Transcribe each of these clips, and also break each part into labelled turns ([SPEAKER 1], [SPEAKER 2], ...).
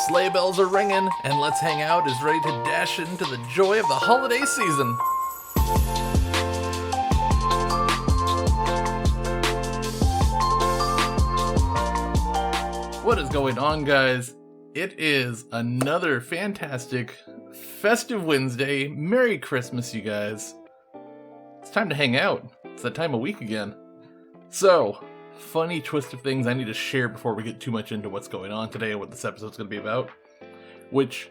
[SPEAKER 1] sleigh bells are ringing, and Let's Hang Out is ready to dash into the joy of the holiday season. What is going on, guys? It is another fantastic, festive Wednesday. Merry Christmas, you guys. It's time to hang out. It's that time of week again. So, funny twist of things I need to share before we get too much into what's going on today and what this episode's going to be about. Which,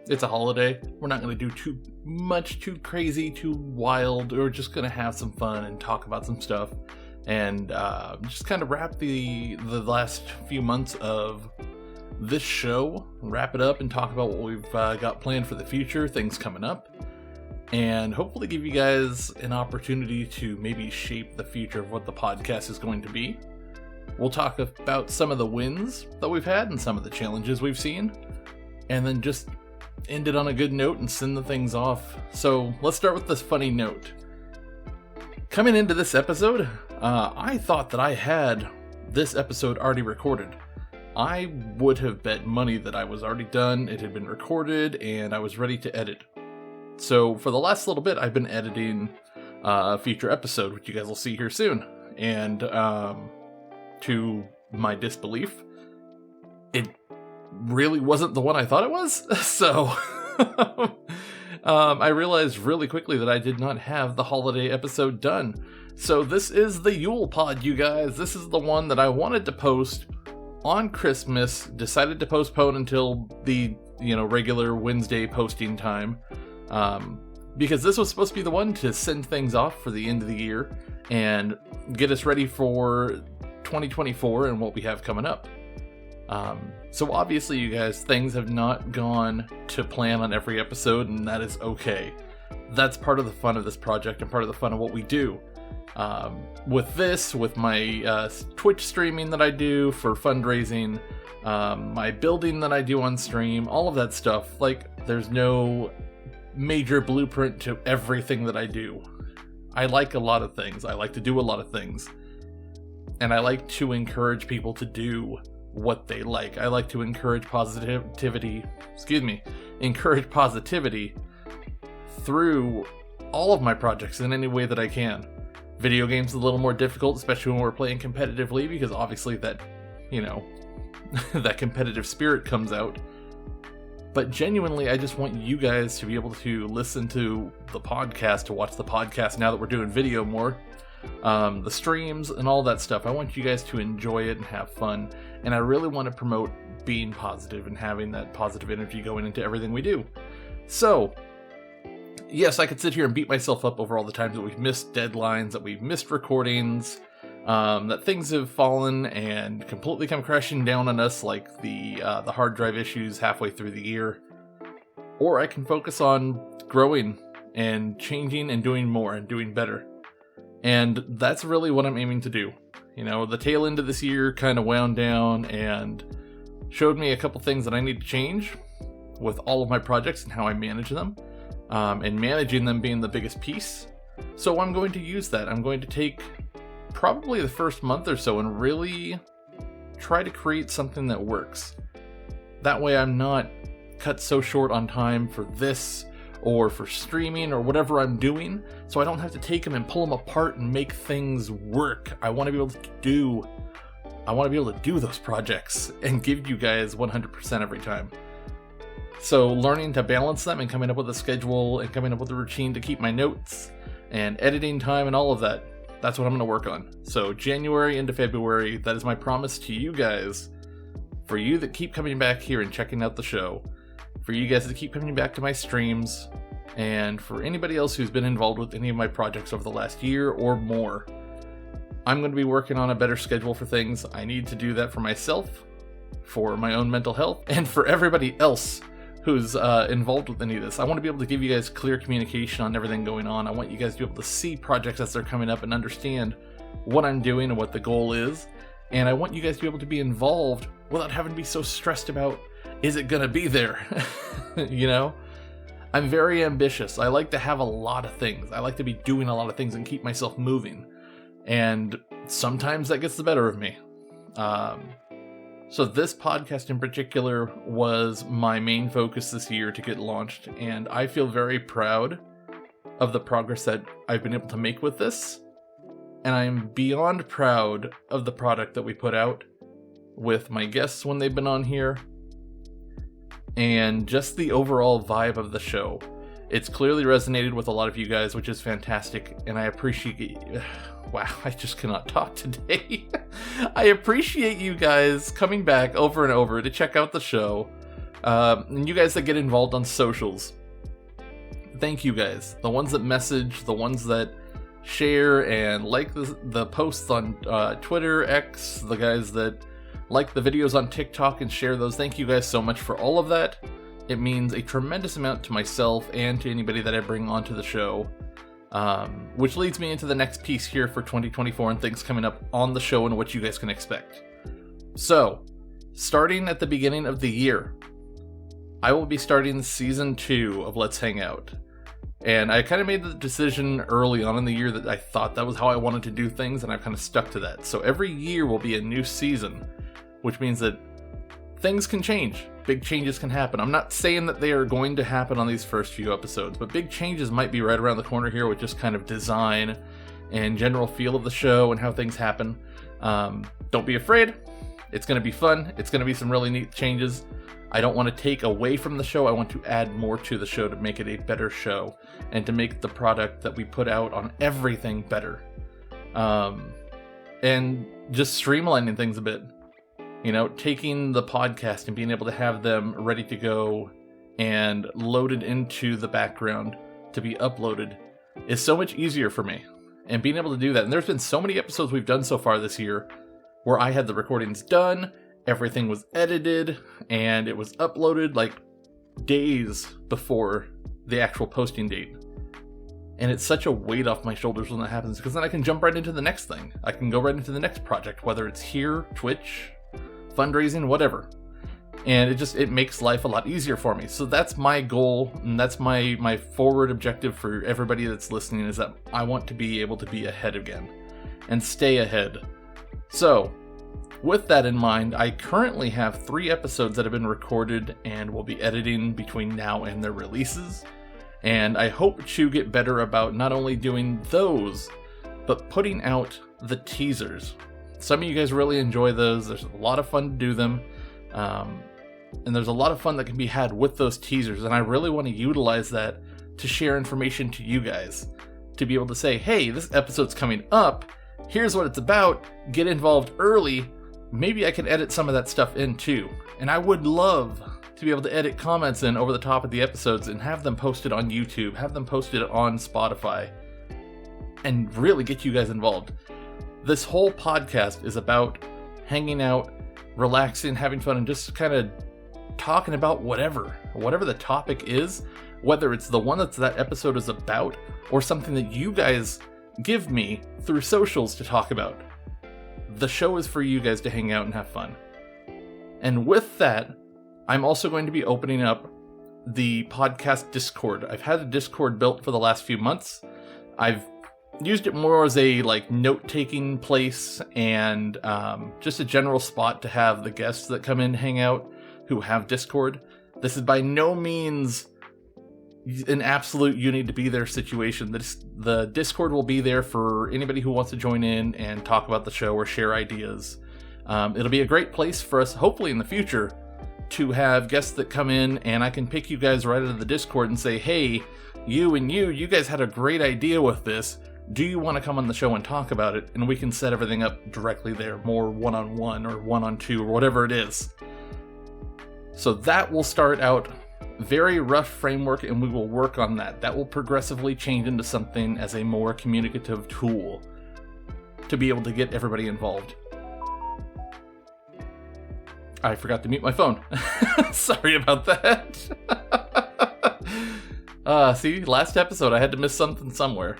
[SPEAKER 1] it's a holiday. We're not going to do too much, too crazy, too wild. We're just going to have some fun and talk about some stuff. And just kind of wrap the last few months of this show, wrap it up and talk about what we've got planned for the future, things coming up. And hopefully give you guys an opportunity to maybe shape the future of what the podcast is going to be. We'll talk about some of the wins that we've had and some of the challenges we've seen. And then just end it on a good note and send the things off. So let's start with this funny note. Coming into this episode, I thought that I had this episode already recorded. I would have bet money that I was already done, it had been recorded, and I was ready to edit. So for the last little bit, I've been editing a future episode, which you guys will see here soon. And to my disbelief, it really wasn't the one I thought it was. So I realized really quickly that I did not have the holiday episode done. So this is the Yule Pod, you guys. This is the one that I wanted to post on Christmas, decided to postpone until the regular Wednesday posting time. Because this was supposed to be the one to send things off for the end of the year and get us ready for 2024 and what we have coming up. So obviously, you guys, things have not gone to plan on every episode, and that is okay. That's part of the fun of this project and part of the fun of what we do. With my Twitch streaming that I do for fundraising, my building that I do on stream, all of that stuff, like, there's no major blueprint to everything that I do. I like a lot of things. I like to do a lot of things. And I like to encourage people to do what they like. I like to encourage positivity through all of my projects in any way that I can. Video games is a little more difficult, especially when we're playing competitively, because obviously that, that competitive spirit comes out. But genuinely, I just want you guys to be able to listen to the podcast, to watch the podcast now that we're doing video more. The streams and all that stuff. I want you guys to enjoy it and have fun. And I really want to promote being positive and having that positive energy going into everything we do. So, yes, I could sit here and beat myself up over all the times that we've missed deadlines, that we've missed recordings, that things have fallen and completely come crashing down on us, like the hard drive issues halfway through the year. Or I can focus on growing and changing and doing more and doing better. And that's really what I'm aiming to do. The tail end of this year kind of wound down and showed me a couple things that I need to change with all of my projects and how I manage them. And managing them being the biggest piece. So I'm going to use that. I'm going to take probably the first month or so and really try to create something that works. That way I'm not cut so short on time for this or for streaming or whatever I'm doing, so I don't have to take them and pull them apart and make things work. I want to be able to do those projects and give you guys 100% every time. So learning to balance them and coming up with a schedule and coming up with a routine to keep my notes and editing time and all of that, that's what I'm going to work on. So January into February, that is my promise to you guys. For you that keep coming back here and checking out the show, for you guys that keep coming back to my streams, and for anybody else who's been involved with any of my projects over the last year or more, I'm going to be working on a better schedule for things. I need to do that for myself, for my own mental health, and for everybody else who's involved with any of this. I want to be able to give you guys clear communication on everything going on. I want you guys to be able to see projects as they're coming up and understand what I'm doing and what the goal is. And I want you guys to be able to be involved without having to be so stressed about, is it going to be there? I'm very ambitious. I like to have a lot of things. I like to be doing a lot of things and keep myself moving. And sometimes that gets the better of me. So this podcast in particular was my main focus this year to get launched, and I feel very proud of the progress that I've been able to make with this. And I'm beyond proud of the product that we put out with my guests when they've been on here, and just the overall vibe of the show. It's clearly resonated with a lot of you guys, which is fantastic, and I appreciate it. Wow, I just cannot talk today. I appreciate you guys coming back over and over to check out the show, and you guys that get involved on socials. Thank you guys. The ones that message, the ones that share and like the posts on Twitter, X, the guys that like the videos on TikTok and share those. Thank you guys so much for all of that. It means a tremendous amount to myself and to anybody that I bring onto the show. Which leads me into the next piece here for 2024 and things coming up on the show and what you guys can expect. So, starting at the beginning of the year, I will be starting season 2 of Let's Hang Out. And I kind of made the decision early on in the year that I thought that was how I wanted to do things, and I've kind of stuck to that. So every year will be a new season, which means that things can change. Big changes can happen. I'm not saying that they are going to happen on these first few episodes, but big changes might be right around the corner here with just kind of design and general feel of the show and how things happen. Don't be afraid. It's going to be fun. It's going to be some really neat changes. I don't want to take away from the show. I want to add more to the show to make it a better show and to make the product that we put out on everything better. And just streamlining things a bit. You know, taking the podcast and being able to have them ready to go and loaded into the background to be uploaded is so much easier for me. And being able to do that, and there's been so many episodes we've done so far this year where I had the recordings done, everything was edited, and it was uploaded like days before the actual posting date. And it's such a weight off my shoulders when that happens, because then I can jump right into the next thing. I can go right into the next project, whether it's here, Twitch, fundraising, whatever. And it makes life a lot easier for me. So that's my goal, and that's my forward objective for everybody that's listening, is that I want to be able to be ahead again and stay ahead. So with that in mind, I currently have 3 episodes that have been recorded and will be editing between now and their releases. And I hope to get better about not only doing those, but putting out the teasers. Some of you guys really enjoy those. There's a lot of fun to do them. And there's a lot of fun that can be had with those teasers. And I really want to utilize that to share information to you guys. To be able to say, hey, this episode's coming up. Here's what it's about. Get involved early. Maybe I can edit some of that stuff in too. And I would love to be able to edit comments in over the top of the episodes and have them posted on YouTube. Have them posted on Spotify. And really get you guys involved. This whole podcast is about hanging out, relaxing, having fun, and just kind of talking about whatever the topic is, whether it's the one that episode is about, or something that you guys give me through socials to talk about. The show is for you guys to hang out and have fun. And with that, I'm also going to be opening up the podcast Discord. I've had a Discord built for the last few months. I've used it more as a note-taking place and just a general spot to have the guests that come in hang out who have Discord. This is by no means an absolute you need to be there situation. The Discord will be there for anybody who wants to join in and talk about the show or share ideas. It'll be a great place for us, hopefully in the future, to have guests that come in and I can pick you guys right out of the Discord and say, hey, you guys had a great idea with this. Do you want to come on the show and talk about it? And we can set everything up directly there, more one-on-one or one-on-two or whatever it is. So that will start out very rough framework, and we will work on that. That will progressively change into something as a more communicative tool to be able to get everybody involved. I forgot to mute my phone. Sorry about that. See, last episode I had to miss something somewhere.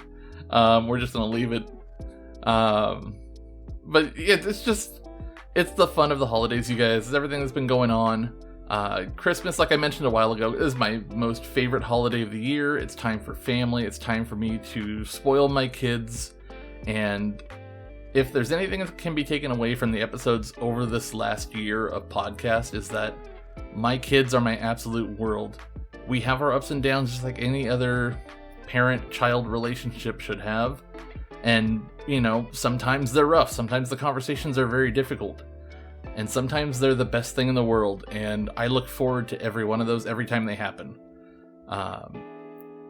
[SPEAKER 1] We're just gonna leave it. But it's the fun of the holidays, you guys. Everything that's been going on. Christmas, like I mentioned a while ago, is my most favorite holiday of the year. It's time for family. It's time for me to spoil my kids and if there's anything that can be taken away from the episodes over this last year of podcast, is that my kids are my absolute world. We have our ups and downs just like any other parent-child relationship should have. And, sometimes they're rough. Sometimes the conversations are very difficult. And sometimes they're the best thing in the world. And I look forward to every one of those every time they happen.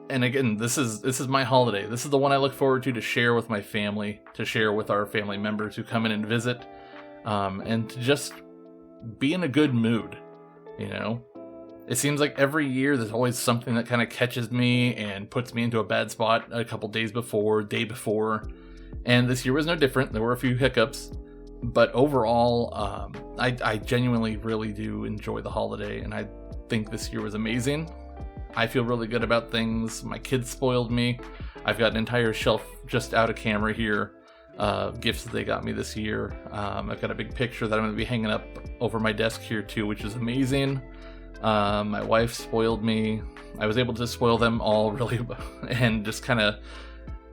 [SPEAKER 1] And again, this is my holiday. This is the one I look forward to share with my family, to share with our family members who come in and visit, and to just be in a good mood, It seems like every year there's always something that kind of catches me and puts me into a bad spot a couple days before, day before, and this year was no different. There were a few hiccups, but overall, I genuinely really do enjoy the holiday, and I think this year was amazing. I feel really good about things. My kids spoiled me. I've got an entire shelf just out of camera here, gifts that they got me this year. I've got a big picture that I'm going to be hanging up over my desk here too, which is amazing. My wife spoiled me. I was able to spoil them all really and just kind of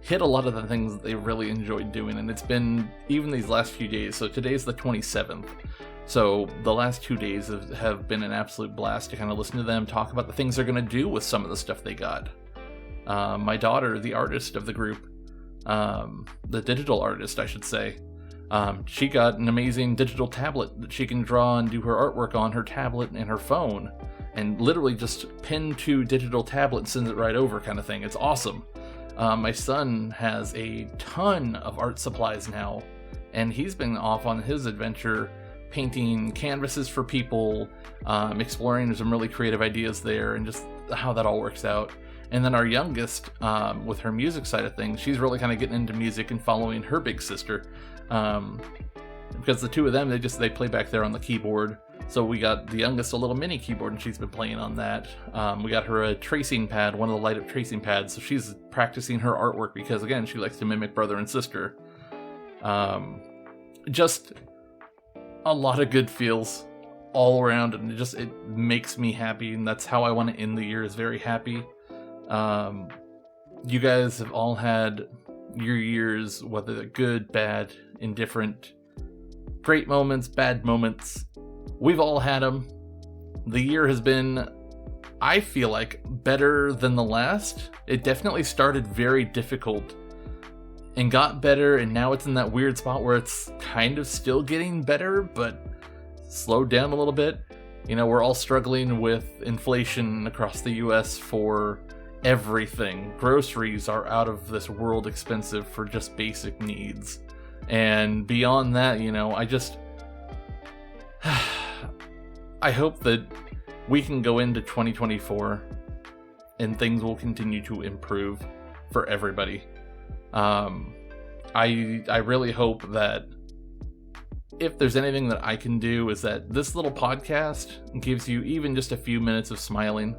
[SPEAKER 1] hit a lot of the things that they really enjoyed doing. And it's been even these last few days. So today's the 27th. So the last 2 days have been an absolute blast to kind of listen to them talk about the things they're going to do with some of the stuff they got. My daughter, the artist of the group, the digital artist, I should say, she got an amazing digital tablet that she can draw and do her artwork on her tablet and her phone, and literally just pin to digital tablet and send it right over kind of thing. It's awesome. My son has a ton of art supplies now, and he's been off on his adventure painting canvases for people, exploring some really creative ideas there, and just how that all works out. And then our youngest, with her music side of things, she's really kind of getting into music and following her big sister, because the two of them, they play back there on the keyboard. So we got the youngest a little mini keyboard, and she's been playing on that. We got her a tracing pad, one of the light-up tracing pads, so she's practicing her artwork because, again, she likes to mimic brother and sister. Just a lot of good feels all around, and it makes me happy, and that's how I want to end the year, is very happy. You guys have all had your years, whether they're good, bad, indifferent, great moments, bad moments. We've all had them. The year has been, I feel like, better than the last. It definitely started very difficult and got better, and now it's in that weird spot where it's kind of still getting better, but slowed down a little bit. We're all struggling with inflation across the US for everything. Groceries are out of this world expensive for just basic needs. And beyond that, I hope that we can go into 2024 and things will continue to improve for everybody. I really hope that if there's anything that I can do, is that this little podcast gives you even just a few minutes of smiling.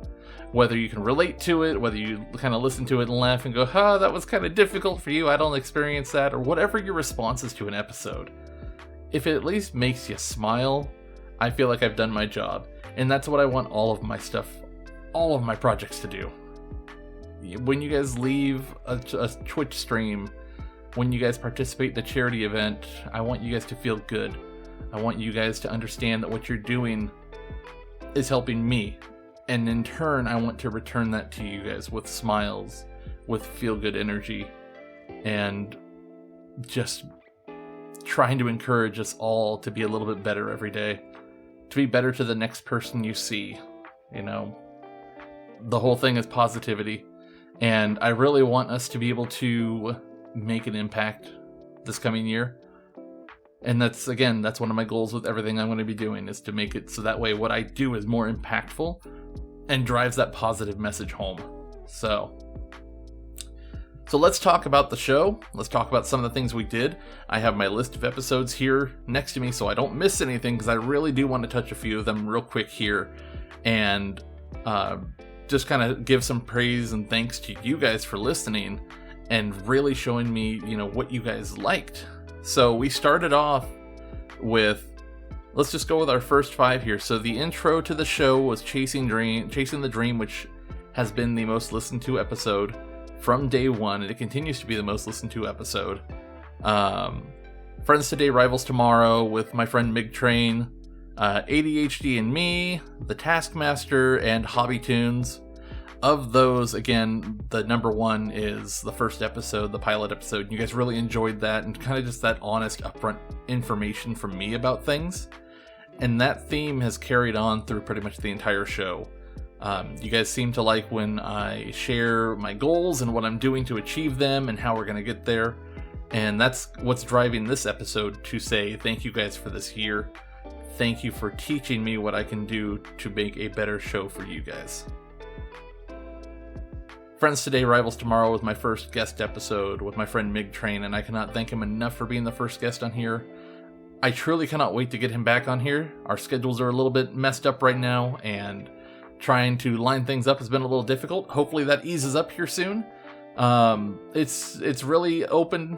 [SPEAKER 1] Whether you can relate to it, whether you kind of listen to it and laugh and go, that was kind of difficult for you, I don't experience that, or whatever your response is to an episode. If it at least makes you smile, I feel like I've done my job. And that's what I want all of my stuff, all of my projects to do. When you guys leave a Twitch stream, when you guys participate in a charity event, I want you guys to feel good. I want you guys to understand that what you're doing is helping me. And in turn, I want to return that to you guys with smiles, with feel-good energy, and just trying to encourage us all to be a little bit better every day. To be better to the next person you see. The whole thing is positivity. And I really want us to be able to make an impact this coming year. And that's one of my goals with everything I'm going to be doing, is to make it so that way what I do is more impactful and drives that positive message home. So let's talk about the show. Let's talk about some of the things we did. I have my list of episodes here next to me so I don't miss anything, because I really do want to touch a few of them real quick here and just kind of give some praise and thanks to you guys for listening and really showing me, what you guys liked. So we started off with, let's just go with our first 5 here. So the intro to the show was Chasing the Dream, which has been the most listened to episode from day one, and it continues to be the most listened to episode. Friends Today, Rivals Tomorrow with my friend Mig Train, ADHD and Me, The Taskmaster, and Hobby Tunes. Of those, again, the number one is the first episode, the pilot episode. You guys really enjoyed that, and kind of just that honest, upfront information from me about things. And that theme has carried on through pretty much the entire show. You guys seem to like when I share my goals and what I'm doing to achieve them and how we're going to get there. And that's what's driving this episode to say thank you guys for this year. Thank you for teaching me what I can do to make a better show for you guys. Friends Today, Rivals Tomorrow was my first guest episode with my friend Mig Train, and I cannot thank him enough for being the first guest on here. I truly cannot wait to get him back on here. Our schedules are a little bit messed up right now, and trying to line things up has been a little difficult. Hopefully that eases up here soon. It's really open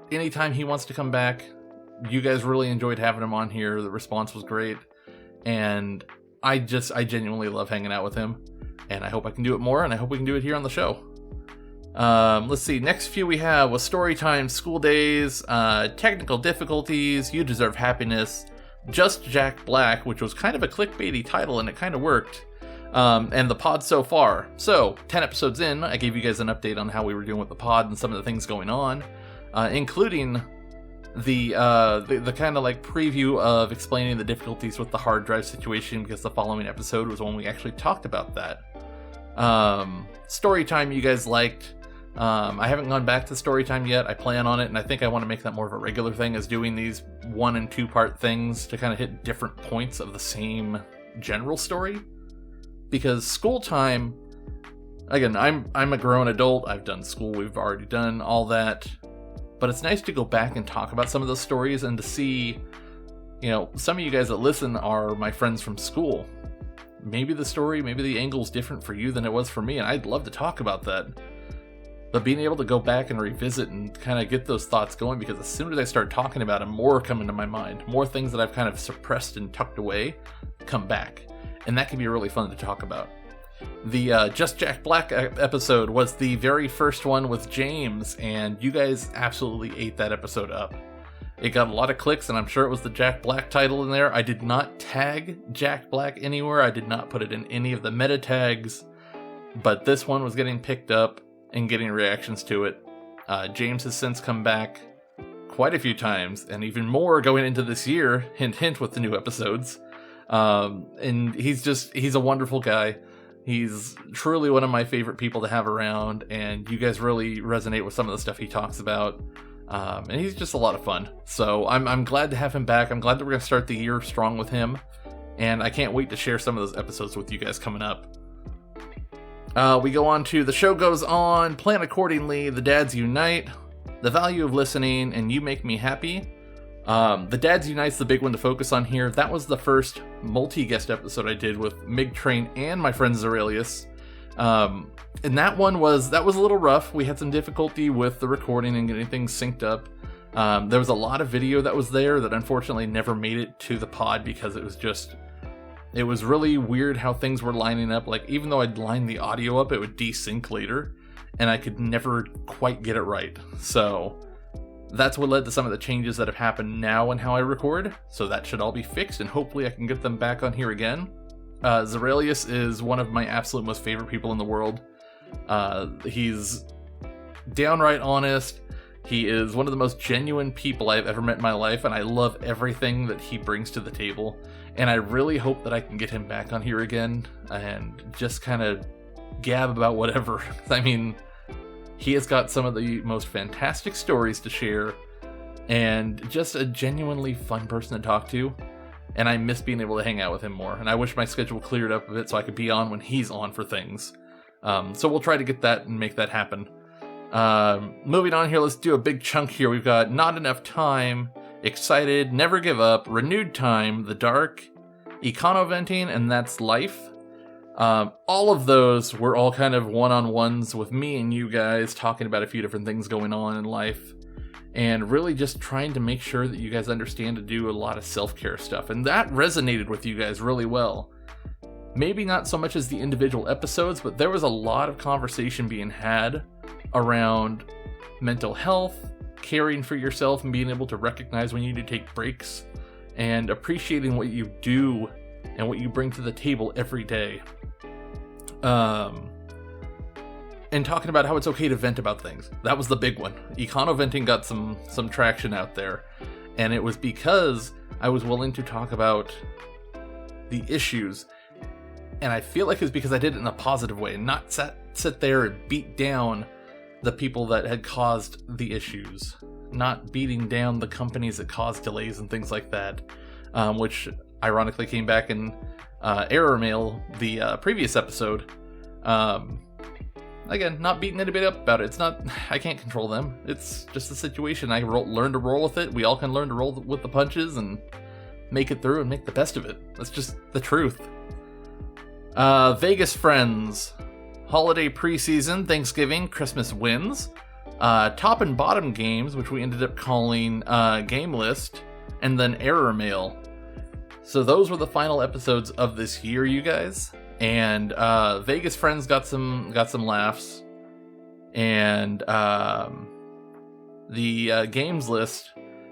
[SPEAKER 1] anytime he wants to come back. You guys really enjoyed having him on here. The response was great, and I genuinely love hanging out with him. And I hope I can do it more, and I hope we can do it here on the show. Let's see, next few we have was story time, school days, technical difficulties, you deserve happiness, Just Jack Black, which was kind of a clickbaity title, and it kind of worked, and the pod so far. So, 10 episodes in, I gave you guys an update on how we were doing with the pod and some of the things going on, including the kind of like preview of explaining the difficulties with the hard drive situation, because the following episode was when we actually talked about that. Story time you guys liked. I haven't gone back to story time yet. I plan on it, and I think I want to make that more of a regular thing, as doing these 1 and 2 part things to kind of hit different points of the same general story. Because school time, again, I'm a grown adult. I've done school. We've already done all that. But it's nice to go back and talk about some of those stories, and to see, you know, some of you guys that listen are my friends from school. Maybe the story, maybe the angle's different for you than it was for me, and I'd love to talk about that. But being able to go back and revisit and kind of get those thoughts going, because as soon as I start talking about them, more come into my mind. More things that I've kind of suppressed and tucked away come back. And that can be really fun to talk about. The Just Jack Black episode was the very first one with James, and you guys absolutely ate that episode up. It got a lot of clicks, and I'm sure it was the Jack Black title in there. I did not tag Jack Black anywhere. I did not put it in any of the meta tags, but this one was getting picked up and getting reactions to it. James has since come back quite a few times, and even more going into this year, hint hint, with the new episodes. And he's a wonderful guy. He's truly one of my favorite people to have around, and you guys really resonate with some of the stuff he talks about. And he's just a lot of fun. So I'm glad to have him back. I'm glad that we're going to start the year strong with him, and I can't wait to share some of those episodes with you guys coming up. We go on to The Show Goes On, Plan Accordingly, The Dads Unite, The Value of Listening, and You Make Me Happy. The Dads Unite's the big one to focus on here. That was the first multi-guest episode I did with Mig Train and my friend Zerelius. And that was a little rough. We had some difficulty with the recording and getting things synced up. There was a lot of video that was there that unfortunately never made it to the pod, because it was really weird how things were lining up. Like, even though I'd line the audio up, it would desync later, and I could never quite get it right. So that's what led to some of the changes that have happened now in how I record. So that should all be fixed, and hopefully I can get them back on here again. Zerelius is one of my absolute most favorite people in the world. He's downright honest. He is one of the most genuine people I've ever met in my life, and I love everything that he brings to the table. And I really hope that I can get him back on here again and just kind of gab about whatever. I mean, he has got some of the most fantastic stories to share, and just a genuinely fun person to talk to. And I miss being able to hang out with him more. And I wish my schedule cleared up a bit so I could be on when he's on for things. So we'll try to get that and make that happen. Moving on here, let's do a big chunk here. We've got Not Enough Time, Excited, Never Give Up, Renewed Time, The Dark, Econoventing, and That's Life. All of those were all kind of one-on-ones with me and you guys, talking about a few different things going on in life, and really just trying to make sure that you guys understand to do a lot of self-care stuff. And that resonated with you guys really well. Maybe not so much as the individual episodes, but there was a lot of conversation being had around mental health, caring for yourself and being able to recognize when you need to take breaks and appreciating what you do and what you bring to the table every day. And talking about how it's okay to vent about things. That was the big one. Econo-venting got some traction out there. And it was because I was willing to talk about the issues. And I feel like it's because I did it in a positive way, and not sit there and beat down the people that had caused the issues. Not beating down the companies that caused delays and things like that. Which ironically came back in error mail, the previous episode. Again, not beating anybody up about it. It's not, I can't control them. It's just a situation. I learn to roll with it. We all can learn to roll with the punches and make it through and make the best of it. That's just the truth. Vegas friends. Holiday preseason, Thanksgiving, Christmas wins. Top and bottom games, which we ended up calling game list, and then error mail. So those were the final episodes of this year, you guys. And Vegas friends got some laughs, and the games list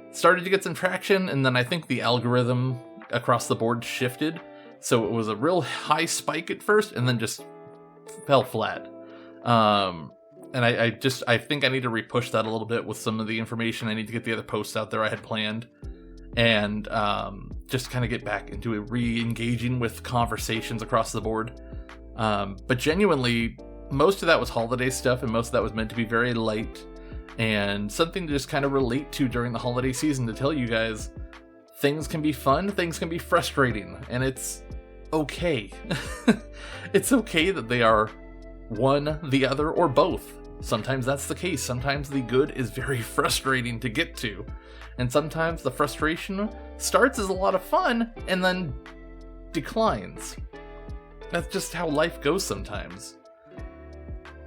[SPEAKER 1] started to get some traction, and then I think the algorithm across the board shifted, so it was a real high spike at first, and then just fell flat. And I think I need to repush that a little bit with some of the information. I need to get the other posts out there I had planned, and just kind of get back into re-engaging with conversations across the board. But genuinely, most of that was holiday stuff, and most of that was meant to be very light and something to just kind of relate to during the holiday season, to tell you guys things can be fun, things can be frustrating, and it's okay. It's okay that they are one, the other, or both. Sometimes that's the case. Sometimes the good is very frustrating to get to. And sometimes the frustration starts as a lot of fun and then declines. That's just how life goes sometimes.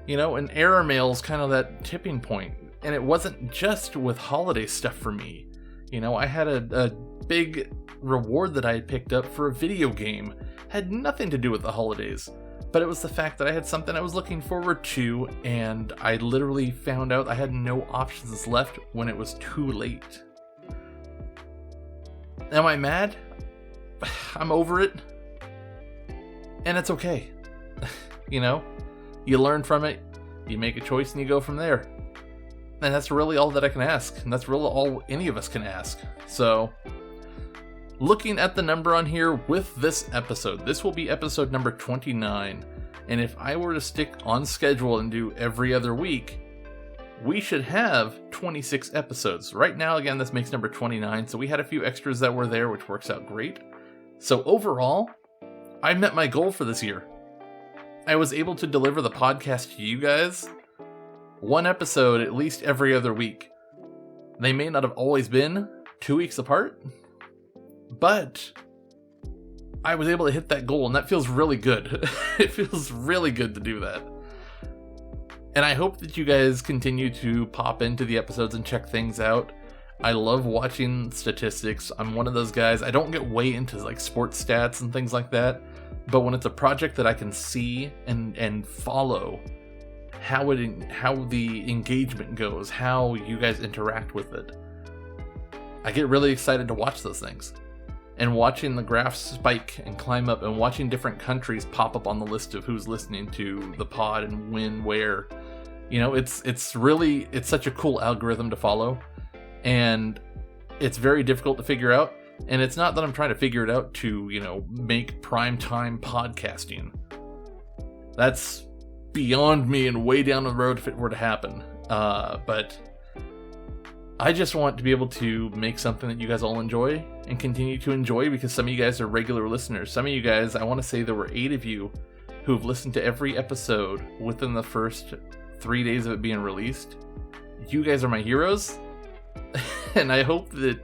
[SPEAKER 1] You know, and error mail's kind of that tipping point. And it wasn't just with holiday stuff for me. You know, I had a big reward that I had picked up for a video game. Had nothing to do with the holidays. But it was the fact that I had something I was looking forward to, and I literally found out I had no options left when it was too late. Am I mad? I'm over it. And it's okay. You know? You learn from it, you make a choice, and you go from there. And that's really all that I can ask. And that's really all any of us can ask. So, looking at the number on here with this episode, this will be episode number 29. And if I were to stick on schedule and do every other week, we should have 26 episodes. Right now, again, this makes number 29, so we had a few extras that were there, which works out great. So overall, I met my goal for this year. I was able to deliver the podcast to you guys, one episode at least every other week. They may not have always been 2 weeks apart, but I was able to hit that goal, and that feels really good. It feels really good to do that. And I hope that you guys continue to pop into the episodes and check things out. I love watching statistics. I'm one of those guys, I don't get way into like sports stats and things like that, but when it's a project that I can see and follow how the engagement goes, how you guys interact with it, I get really excited to watch those things. And watching the graphs spike and climb up, and watching different countries pop up on the list of who's listening to the pod and when, where, you know, it's such a cool algorithm to follow, and it's very difficult to figure out. And it's not that I'm trying to figure it out to, you know, make primetime podcasting. That's beyond me and way down the road if it were to happen. But I just want to be able to make something that you guys all enjoy and continue to enjoy, because some of you guys are regular listeners. Some of you guys, I want to say there were 8 of you who've listened to every episode within the first 3 days of it being released. You guys are my heroes. And I hope that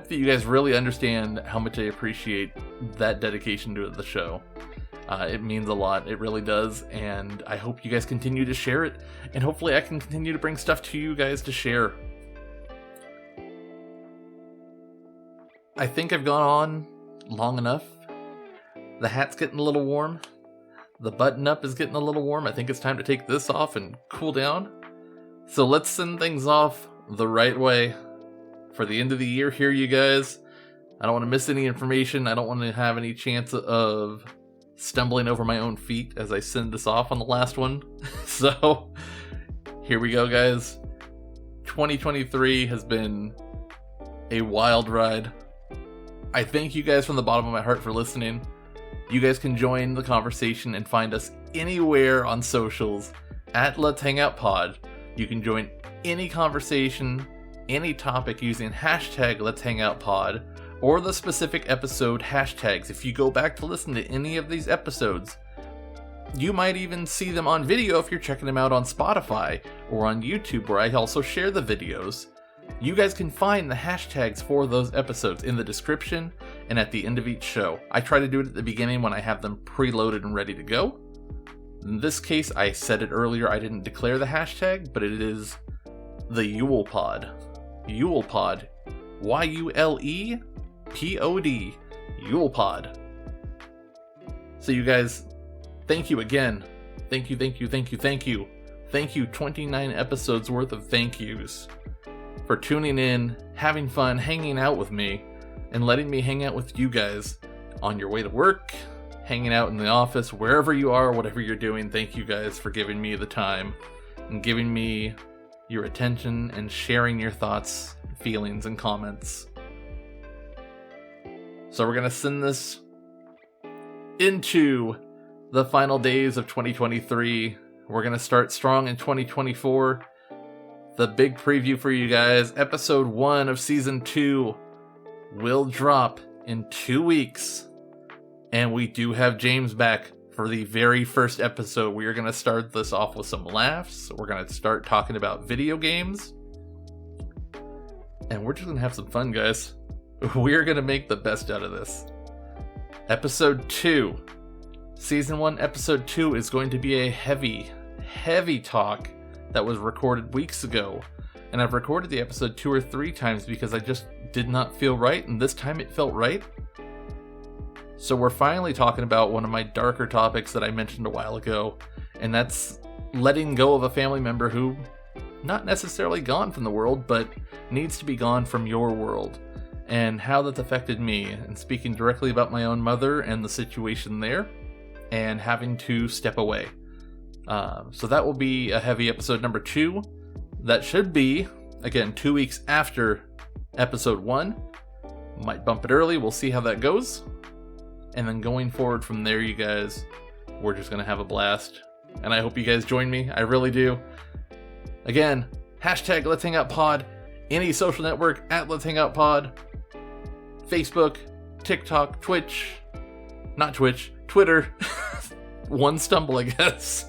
[SPEAKER 1] you guys really understand how much I appreciate that dedication to the show. It means a lot. It really does. And I hope you guys continue to share it. And hopefully I can continue to bring stuff to you guys to share. I think I've gone on long enough. The hat's getting a little warm. The button up is getting a little warm. I think it's time to take this off and cool down. So let's send things off the right way for the end of the year here, you guys. I don't want to miss any information. I don't want to have any chance of stumbling over my own feet as I send this off on the last one. So here we go, guys. 2023 has been a wild ride. I thank you guys from the bottom of my heart for listening. You guys can join the conversation and find us anywhere on socials at Letshangoutpod. You can join any conversation, any topic using hashtag Letshangoutpod or the specific episode hashtags. If you go back to listen to any of these episodes, you might even see them on video if you're checking them out on Spotify or on YouTube, where I also share the videos. You guys can find the hashtags for those episodes in the description and at the end of each show. I try to do it at the beginning when I have them preloaded and ready to go. In this case, I said it earlier, I didn't declare the hashtag, but it is the Yule Pod. Yule Pod. YULEPOD. Yule Pod. So you guys, thank you again. Thank you. Thank you, 29 episodes worth of thank yous for tuning in, having fun, hanging out with me, and letting me hang out with you guys on your way to work, hanging out in the office, wherever you are, whatever you're doing. Thank you guys for giving me the time and giving me your attention and sharing your thoughts, feelings, and comments. So we're going to send this into the final days of 2023. We're going to start strong in 2024. The big preview for you guys, episode 1 of season 2 will drop in 2 weeks. And we do have James back for the very first episode. We are going to start this off with some laughs. We're going to start talking about video games. And we're just going to have some fun, guys. We're going to make the best out of this. Episode 2. Season 1, episode 2 is going to be a heavy talk that was recorded weeks ago. And I've recorded the episode 2 or 3 times because I just did not feel right, and this time it felt right. So we're finally talking about one of my darker topics that I mentioned a while ago, and that's letting go of a family member who, not necessarily gone from the world, but needs to be gone from your world, and how that's affected me, and speaking directly about my own mother and the situation there, and having to step away. So that will be a heavy episode number 2. That should be, again, 2 weeks after episode 1. Might bump it early, we'll see how that goes. And then going forward from there, you guys, we're just going to have a blast. And I hope you guys join me, I really do. Again, hashtag Let's Hang Out Pod, any social network at Let's Hang Out Pod, Facebook, TikTok, Twitter. One stumble, I guess.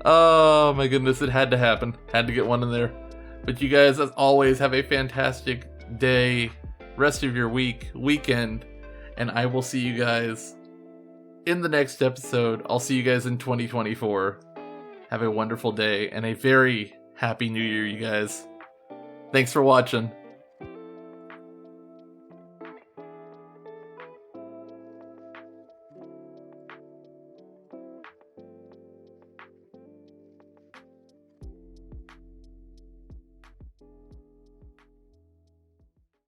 [SPEAKER 1] Oh my goodness, it had to happen. Had to get one in there. But you guys, as always, have a fantastic day, rest of your week, weekend, and I will see you guys in the next episode. I'll see you guys in 2024. Have a wonderful day and a very happy new year, you guys. Thanks for watching.